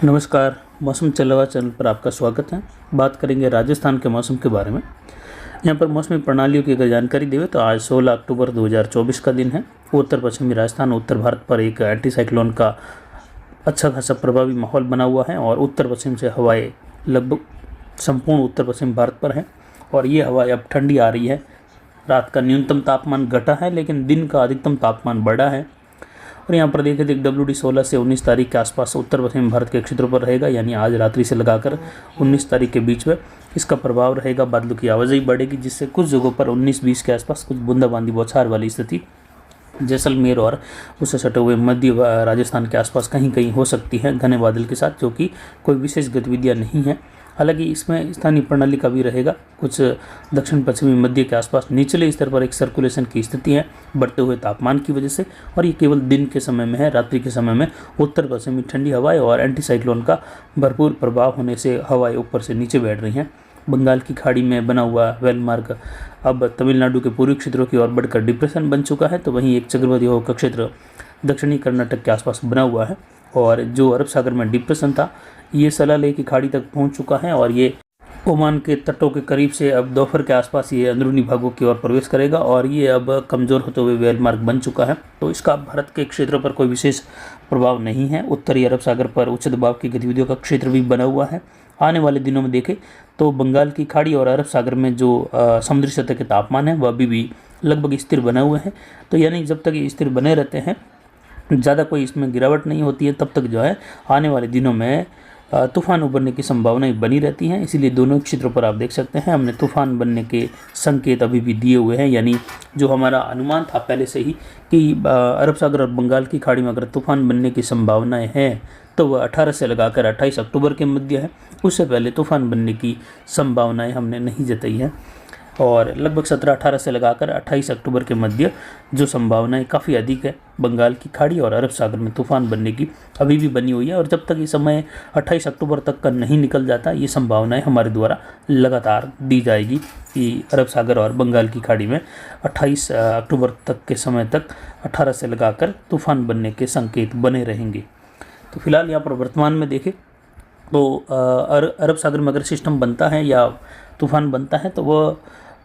नमस्कार। मौसम चलवा चैनल पर आपका स्वागत है। बात करेंगे राजस्थान के मौसम के बारे में। यहाँ पर मौसमी प्रणालियों की अगर जानकारी देवे तो आज 16 अक्टूबर 2024 का दिन है। उत्तर पश्चिमी राजस्थान उत्तर भारत पर एक एंटी साइक्लोन का अच्छा खासा प्रभावी माहौल बना हुआ है और उत्तर पश्चिम से हवाएं लगभग संपूर्ण उत्तर पश्चिम भारत पर हैं और ये हवाएं अब ठंडी आ रही है। रात का न्यूनतम तापमान घटा है लेकिन दिन का अधिकतम तापमान बढ़ा है। और यहाँ पर देखें तो WD 16 से 19 तारीख के आसपास उत्तर पश्चिम भारत के क्षेत्रों पर रहेगा, यानी आज रात्रि से लगाकर 19 तारीख के बीच में इसका प्रभाव रहेगा। बादलों की आवाजाही बढ़ेगी जिससे कुछ जगहों पर 19-20 के आसपास कुछ बूंदाबांदी बौछार वाली स्थिति जैसलमेर और उससे सटे हुए मध्य राजस्थान के आसपास कहीं कहीं हो सकती है घने बादल के साथ, जो कि कोई विशेष गतिविधियाँ नहीं है। हालांकि इसमें स्थानीय प्रणाली का भी रहेगा। कुछ दक्षिण पश्चिमी मध्य के आसपास निचले स्तर पर एक सर्कुलेशन की स्थिति है बढ़ते हुए तापमान की वजह से, और ये केवल दिन के समय में है। रात्रि के समय में उत्तर पश्चिमी ठंडी हवाएं और एंटी साइक्लोन का भरपूर प्रभाव होने से हवाएं ऊपर से नीचे बैठ रही हैं। बंगाल की खाड़ी में बना हुआ वेलमार्क अब तमिलनाडु के पूर्वी क्षेत्रों की ओर बढ़कर डिप्रेशन बन चुका है, तो वहीं एक चक्रवाती हवा का क्षेत्र दक्षिणी कर्नाटक के आसपास बना हुआ है और जो अरब सागर में डिप्रेशन था ये सलालेह की खाड़ी तक पहुंच चुका है और ये ओमान के तटों के करीब से अब दोपहर के आसपास ये अंदरूनी भागों की ओर प्रवेश करेगा और ये अब कमज़ोर होते हुए वेलमार्क बन चुका है। तो इसका भारत के क्षेत्र पर कोई विशेष प्रभाव नहीं है। उत्तरी अरब सागर पर उच्च दबाव की गतिविधियों का क्षेत्र भी बना हुआ है। आने वाले दिनों में देखें तो बंगाल की खाड़ी और अरब सागर में जो समुद्री सतह के तापमान है वह अभी भी लगभग स्थिर बने हुए हैं। तो यानी जब तक ये स्थिर बने रहते हैं, ज़्यादा कोई इसमें गिरावट नहीं होती है, तब तक जो है आने वाले दिनों में तूफान उभरने की संभावनाएं बनी रहती हैं। इसीलिए दोनों क्षेत्रों पर आप देख सकते हैं हमने तूफान बनने के संकेत अभी भी दिए हुए हैं। यानी जो हमारा अनुमान था पहले से ही कि अरब सागर और बंगाल की खाड़ी में अगर तूफान बनने की संभावनाएं हैं तो वह 18 से लगाकर 28 अक्टूबर के मध्य है। उससे पहले तूफान बनने की संभावनाएं हमने नहीं जताई है और लगभग 17-18 से लगाकर 28 अक्टूबर के मध्य जो संभावनाएं काफ़ी अधिक है बंगाल की खाड़ी और अरब सागर में तूफान बनने की अभी भी बनी हुई है। और जब तक ये समय 28 अक्टूबर तक का नहीं निकल जाता, ये संभावनाएं हमारे द्वारा लगातार दी जाएगी कि अरब सागर और बंगाल की खाड़ी में 28 अक्टूबर तक के समय तक 18 से लगाकर तूफान बनने के संकेत बने रहेंगे। तो फिलहाल यहाँ पर वर्तमान में देखें तो अरब सागर में अगर सिस्टम बनता है या तूफान बनता है तो वह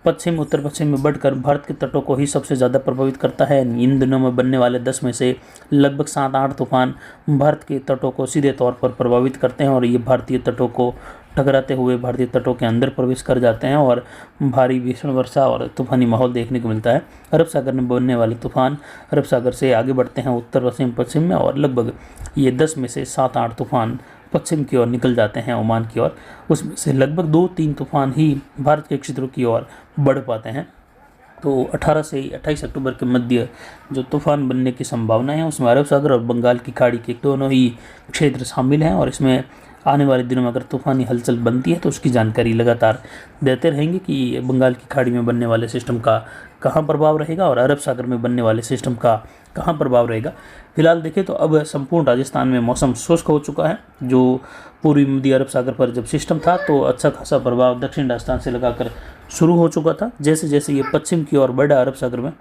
पश्चिम उत्तर पश्चिम में बढ़कर भारत के तटों को ही सबसे ज़्यादा प्रभावित करता है। इन दिनों में बनने वाले 10 में से लगभग 7-8 तूफान भारत के तटों को सीधे तौर पर प्रभावित करते हैं और ये भारतीय तटों को टकराते हुए भारतीय तटों के अंदर प्रवेश कर जाते हैं और भारी भीषण वर्षा और तूफानी माहौल देखने को मिलता है। अरब सागर में बनने वाले तूफान अरब सागर से आगे बढ़ते हैं उत्तर पश्चिम में और लगभग ये 10 में से 7-8 तूफान पश्चिम की ओर निकल जाते हैं ओमान की ओर। उसमें से लगभग 2-3 तूफान ही भारत के क्षेत्रों की ओर बढ़ पाते हैं। तो 18 से 28 अक्टूबर के मध्य जो तूफान बनने की संभावना है उसमें अरब सागर और बंगाल की खाड़ी के दोनों ही क्षेत्र शामिल हैं और इसमें आने वाले दिनों में अगर तूफानी हलचल बनती है तो उसकी जानकारी लगातार देते रहेंगे कि बंगाल की खाड़ी में बनने वाले सिस्टम का कहाँ प्रभाव रहेगा और अरब सागर में बनने वाले सिस्टम का कहाँ प्रभाव रहेगा। फिलहाल देखें तो अब संपूर्ण राजस्थान में मौसम शुष्क हो चुका है। जो पूर्वी मध्य अरब सागर पर जब सिस्टम था तो अच्छा खासा प्रभाव दक्षिण राजस्थान से लगाकर शुरू हो चुका था। जैसे जैसे ये पश्चिम की ओर बढ़ा अरब सागर में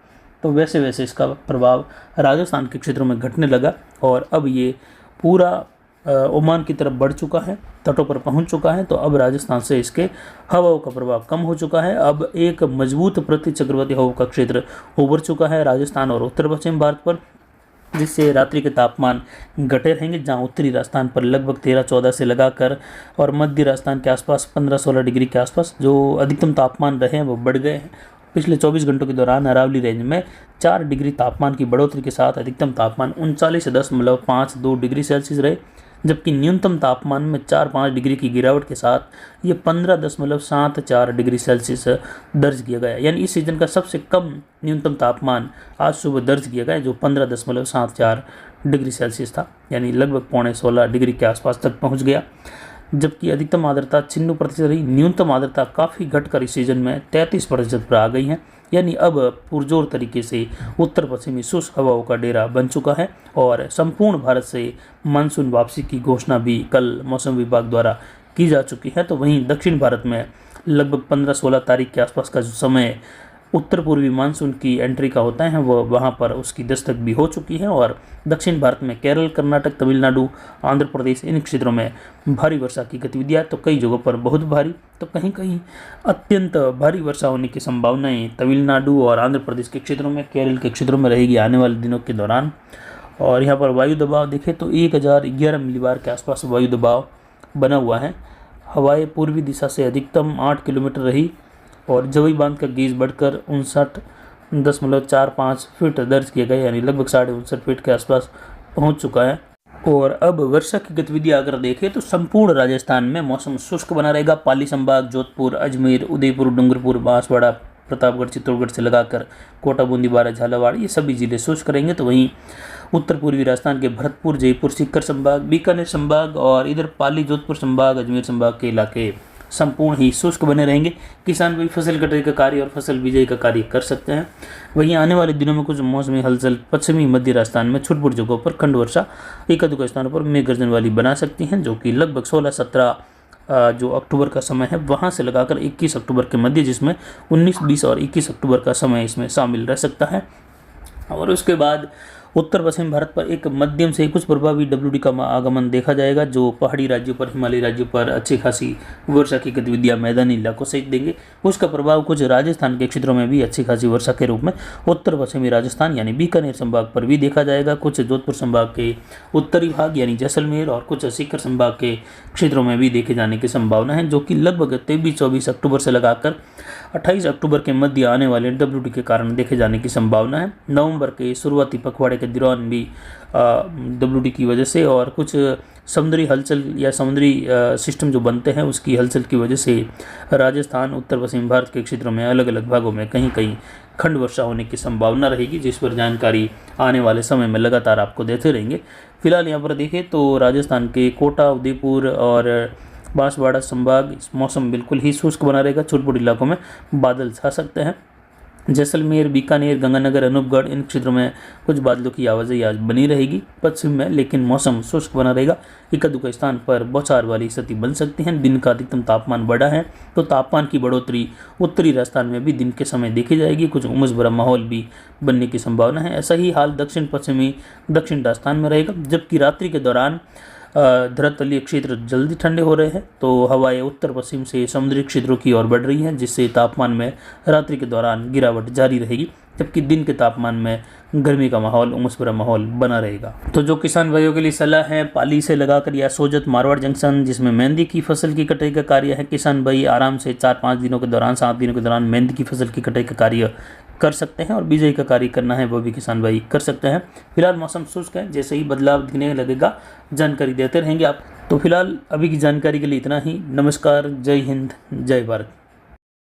तो वैसे वैसे इसका प्रभाव राजस्थान के क्षेत्रों में घटने लगा और अब ये पूरा ओमान की तरफ बढ़ चुका है, तटों पर पहुंच चुका है। तो अब राजस्थान से इसके हवाओं का प्रभाव कम हो चुका है। अब एक मजबूत प्रति चक्रवाती हवा का क्षेत्र उभर चुका है राजस्थान और उत्तर पश्चिम भारत पर, जिससे रात्रि के तापमान घटे रहेंगे। जहां उत्तरी राजस्थान पर लगभग 13-14 से लगाकर और मध्य राजस्थान के आसपास 15-16 डिग्री के आसपास जो अधिकतम तापमान रहे हैं वो बढ़ गए हैं। पिछले 24 घंटों के दौरान अरावली रेंज में 4 डिग्री तापमान की बढ़ोतरी के साथ अधिकतम तापमान 39.52 डिग्री सेल्सियस रहे, जबकि न्यूनतम तापमान में 4-5 डिग्री की गिरावट के साथ ये 15.74 डिग्री सेल्सियस दर्ज किया गया। यानी इस सीजन का सबसे कम न्यूनतम तापमान आज सुबह दर्ज किया गया जो 15.74 डिग्री सेल्सियस था, यानी लगभग 15.16 डिग्री के आसपास तक पहुंच गया। जबकि अधिकतम आर्द्रता 96% रही, न्यूनतम आर्द्रता काफ़ी घटकर इस सीजन में 33% पर आ गई है। यानी अब पुरजोर तरीके से उत्तर पश्चिमी शुष्क हवाओं का डेरा बन चुका है और संपूर्ण भारत से मानसून वापसी की घोषणा भी कल मौसम विभाग द्वारा की जा चुकी है। तो वहीं दक्षिण भारत में लगभग 15-16 तारीख के आसपास का जो समय उत्तर पूर्वी मानसून की एंट्री का होता है वह वहाँ पर उसकी दस्तक भी हो चुकी है और दक्षिण भारत में केरल, कर्नाटक, तमिलनाडु, आंध्र प्रदेश इन क्षेत्रों में भारी वर्षा की गतिविधियाँ, तो कई जगहों पर बहुत भारी तो कहीं कहीं अत्यंत भारी वर्षा होने की संभावनाएं तमिलनाडु और आंध्र प्रदेश के क्षेत्रों में, केरल के क्षेत्रों में रहेगी आने वाले दिनों के दौरान। और यहाँ पर वायु दबाव देखें तो 1011 मिलीबार के आसपास वायु दबाव बना हुआ है। हवाएं पूर्वी दिशा से अधिकतम 8 किलोमीटर रही और जवई बांध का गेज बढ़कर 59.45 फीट दर्ज किए गए, यानी लगभग 59.5 फीट के आसपास पहुंच चुका है। और अब वर्षा की गतिविधियां अगर देखें तो संपूर्ण राजस्थान में मौसम शुष्क बना रहेगा। पाली संभाग, जोधपुर, अजमेर, उदयपुर, डूंगरपुर, बांसवाड़ा, प्रतापगढ़, चित्तौड़गढ़ से लगाकर कोटा, बूंदी, बारां, झालावाड़ ये सभी जिले शुष्क रहेंगे। तो वहीं उत्तर पूर्वी राजस्थान के भरतपुर, जयपुर, सीकर संभाग, बीकानेर संभाग और इधर पाली, जोधपुर संभाग, अजमेर संभाग के इलाके संपूर्ण ही शुष्क बने रहेंगे। किसान भी फसल कटाई का कार्य और फसल बिजाई का कार्य कर सकते हैं। वहीं आने वाले दिनों में कुछ मौसमी हलचल पश्चिमी मध्य राजस्थान में छुटपुट जगहों पर खंड वर्षा एकाधिक स्थानों पर मेघ गर्जन वाली बना सकती हैं, जो कि लगभग 16-17 जो अक्टूबर का समय है वहाँ से लगाकर 21 अक्टूबर के मध्य, जिसमें 19, 20 और 21 अक्टूबर का समय इसमें शामिल रह सकता है। और उसके बाद उत्तर पश्चिम भारत पर एक मध्यम से कुछ प्रभावी WD का आगमन देखा जाएगा, जो पहाड़ी राज्यों पर, हिमालयी राज्यों पर अच्छी खासी वर्षा की गतिविधियां मैदानी इलाकों से देंगे। उसका प्रभाव कुछ राजस्थान के क्षेत्रों में भी अच्छी खासी वर्षा के रूप में उत्तर पश्चिमी राजस्थान यानी बीकानेर संभाग पर भी देखा जाएगा। कुछ जोधपुर संभाग के उत्तरी भाग यानी जैसलमेर और कुछ सीकर संभाग के क्षेत्रों में भी देखे जाने की संभावना है, जो कि लगभग 23-24 अक्टूबर से लगाकर 28 अक्टूबर के मध्य आने वाले WD के कारण देखे जाने की संभावना है। नवंबर के शुरुआती पखवाड़े के दौरान भी WD की वजह से और कुछ समुद्री हलचल या समुद्री सिस्टम जो बनते हैं उसकी हलचल की वजह से राजस्थान, उत्तर पश्चिम भारत के क्षेत्रों में अलग अलग भागों में कहीं कहीं खंड वर्षा होने की संभावना रहेगी, जिस पर जानकारी आने वाले समय में लगातार आपको देते रहेंगे। फिलहाल यहाँ पर देखें तो राजस्थान के कोटा, उदयपुर और बांसवाड़ा संभाग मौसम बिल्कुल ही शुष्क बना रहेगा। छुटपुट इलाकों में बादल छा सकते हैं। जैसलमेर, बीकानेर, गंगानगर, अनूपगढ़ इन क्षेत्रों में कुछ बादलों की आवाजाही आज बनी रहेगी पश्चिम में, लेकिन मौसम शुष्क बना रहेगा। इक्का स्थान पर बौछार वाली स्थिति बन सकती है। दिन का अधिकतम तापमान बढ़ा है तो तापमान की बढ़ोतरी उत्तरी राजस्थान में भी दिन के समय देखी जाएगी। कुछ उमस भरा माहौल भी बनने की संभावना है। ऐसा ही हाल दक्षिण राजस्थान में रहेगा, जबकि रात्रि के दौरान धरातलीय क्षेत्र जल्दी ठंडे हो रहे हैं, तो हवाएं उत्तर पश्चिम से समुद्री क्षेत्रों की ओर बढ़ रही हैं, जिससे तापमान में रात्रि के दौरान गिरावट जारी रहेगी, जबकि दिन के तापमान में गर्मी का माहौल, उमस भरा माहौल बना रहेगा। तो जो किसान भाइयों के लिए सलाह है, पाली से लगाकर या सोजत मारवाड़ जंक्शन जिसमें मेहंदी की फसल की कटाई का कार्य है, किसान भाई आराम से 4-5 दिनों के दौरान, 7 दिनों के दौरान मेहंदी की फसल की कटाई का कार्य कर सकते हैं और बिजाई का कार्य करना है वो भी किसान भाई कर सकते हैं। फिलहाल मौसम शुष्क है, जैसे ही बदलाव दिखने लगेगा जानकारी देते रहेंगे आप। तो फिलहाल अभी की जानकारी के लिए इतना ही। नमस्कार, जय हिंद, जय भारत।